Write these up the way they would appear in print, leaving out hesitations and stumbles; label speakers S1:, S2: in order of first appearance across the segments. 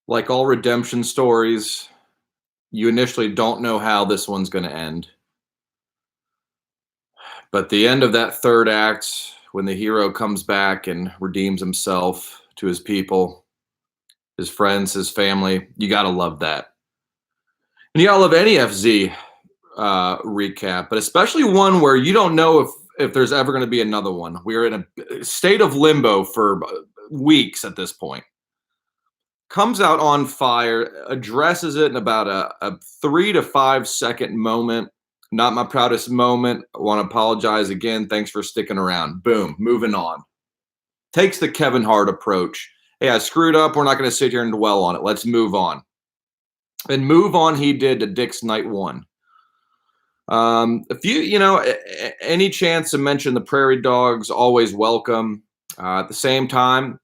S1: Like all redemption stories, you initially don't know how this one's going to end. But the end of that third act, when the hero comes back and redeems himself to his people, his friends, his family, you got to love that. And you got to love any FZ recap, but especially one where you don't know if there's ever going to be another one. We're in a state of limbo for weeks at this point. Comes out on fire, addresses it in about a 3 to 5 second moment. Not my proudest moment. I want to apologize again. Thanks for sticking around. Boom, moving on. Takes the Kevin Hart approach. Hey, I screwed up. We're not going to sit here and dwell on it. Let's move on. And move on he did to Dick's Night One. If any chance to mention the Prairie Dogs, always welcome. At the same time,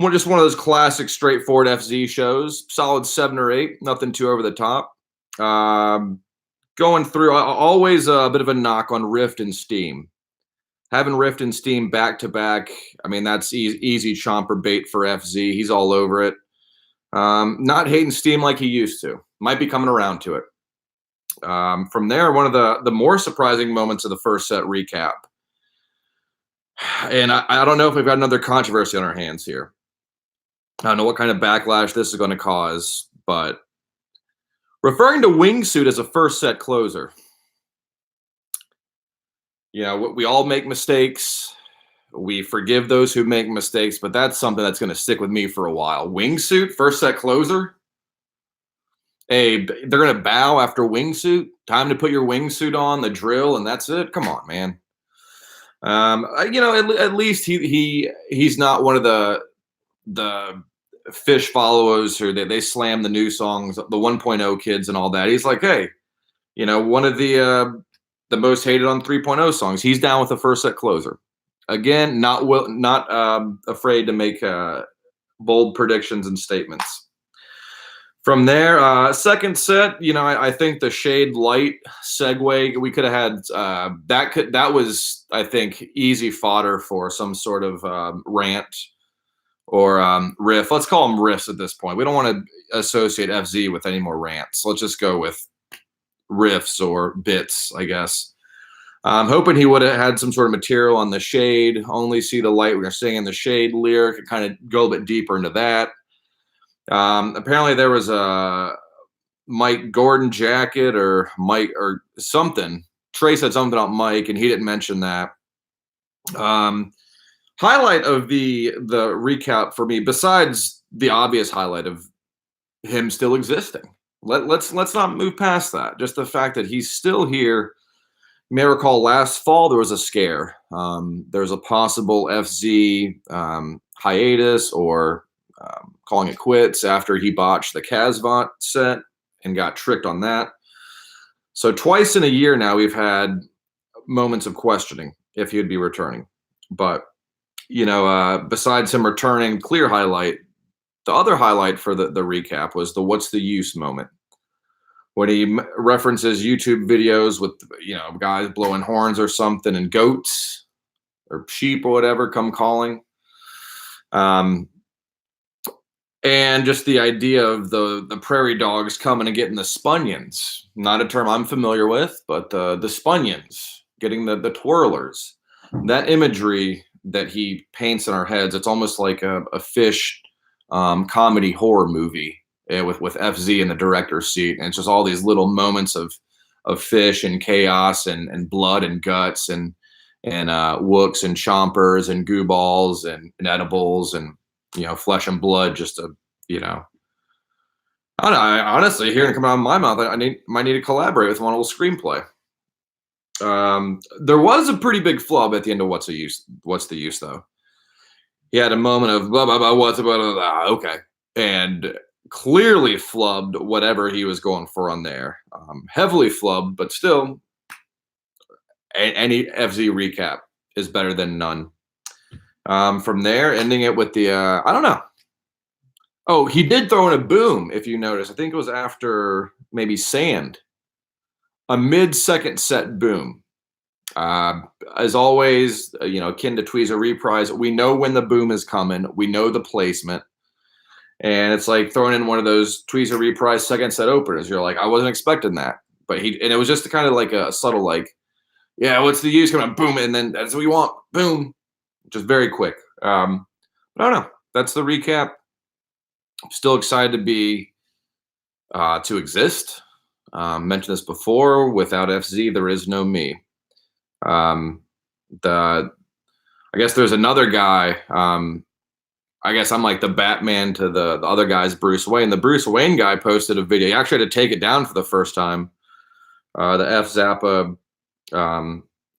S1: just one of those classic, straightforward FZ shows. Solid 7 or 8, nothing too over the top. Going through, always a bit of a knock on Rift and Steam. Having Rift and Steam back to back, I mean, that's easy chomper bait for FZ. He's all over it. Not hating Steam like he used to. Might be coming around to it. From there, one of the more surprising moments of the first set recap. And I don't know if we've got another controversy on our hands here. I don't know what kind of backlash this is going to cause, but referring to Wingsuit as a first set closer. You know, we all make mistakes. We forgive those who make mistakes, but that's something that's going to stick with me for a while. Wingsuit, first set closer? Hey, they're going to bow after Wingsuit? Time to put your wingsuit on, the drill, and that's it? Come on, man. At least he's not one of the Phish followers who they slam the new songs, the 1.0 kids and all that. He's like, hey, one of the most hated on 3.0 songs. He's down with the first set closer. Again, not afraid to make bold predictions and statements. From there, second set, I think the Shade Light segue, we could have had that was, I think, easy fodder for some sort of rant or riff. Let's call them riffs at this point. We don't want to associate FZ with any more rants. Let's just go with riffs or bits, I guess. I'm hoping he would have had some sort of material on the Shade, only see the light. We're going to sing in the Shade lyric and kind of go a bit deeper into that. Apparently there was a Mike Gordon jacket or Mike or something. Trey said something about Mike and he didn't mention that. Highlight of the recap for me, besides the obvious highlight of him still existing. Let's not move past that. Just the fact that he's still here. You may recall last fall there was a scare. There's a possible FZ hiatus or calling it quits after he botched the Kazvot set and got tricked on that. So twice in a year now we've had moments of questioning if he'd be returning. But besides him returning, clear highlight. The other highlight for the recap was the what's the use moment. When he references YouTube videos with, guys blowing horns or something and goats or sheep or whatever come calling. And just the idea of the prairie dogs coming and getting the spunions. Not a term I'm familiar with, but the spunions, getting the twirlers. That imagery that he paints in our heads, it's almost like a Phish comedy horror movie with FZ in the director's seat. And it's just all these little moments of Phish and chaos and blood and guts and wooks and chompers and goo balls and edibles and flesh and blood. Just to I don't know, honestly, hearing it come out of my mouth, I might need to collaborate with one little screenplay. There was a pretty big flub at the end of what's the use though. He had a moment of blah blah blah, what's blah, blah, blah, okay, and clearly flubbed whatever he was going for on there. Heavily flubbed, but still, any FZ recap is better than none. From there, ending it with the I don't know. Oh, he did throw in a boom, if you notice. I think it was after maybe Sand. A mid-second set boom. As always, akin to Tweezer Reprise, we know when the boom is coming. We know the placement. And it's like throwing in one of those Tweezer reprise second set openers. You're like, I wasn't expecting that, but and it was just kind of like a subtle like, yeah, what's the use? Coming boom, and then that's what you want, boom, just very quick. I don't know. That's the recap. I'm still excited to exist. Mentioned this before. Without FZ, there is no me. Um, the I guess there's another guy. I guess I'm like the Batman to the other guy's Bruce Wayne. The Bruce Wayne guy posted a video. He actually had to take it down for the first time. The FZappa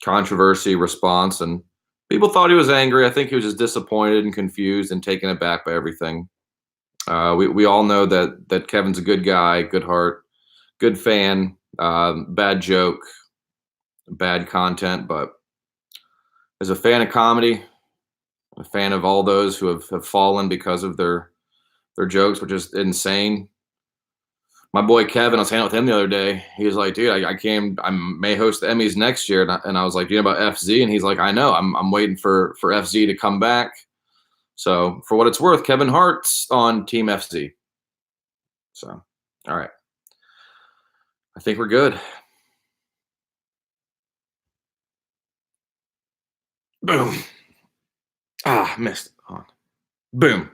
S1: controversy response, and people thought he was angry. I think he was just disappointed and confused and taken aback by everything. We all know that Kevin's a good guy, good heart, good fan. Bad joke, bad content, but as a fan of comedy, a fan of all those who have fallen because of their jokes, which is insane. My boy Kevin, I was hanging out with him the other day. He was like, "Dude, I may host the Emmys next year," and I was like, "Do you know about FZ?" And he's like, "I know. I'm waiting for FZ to come back." So for what it's worth, Kevin Hart's on Team FZ. So, all right, I think we're good. Boom. Ah, missed. On. Boom.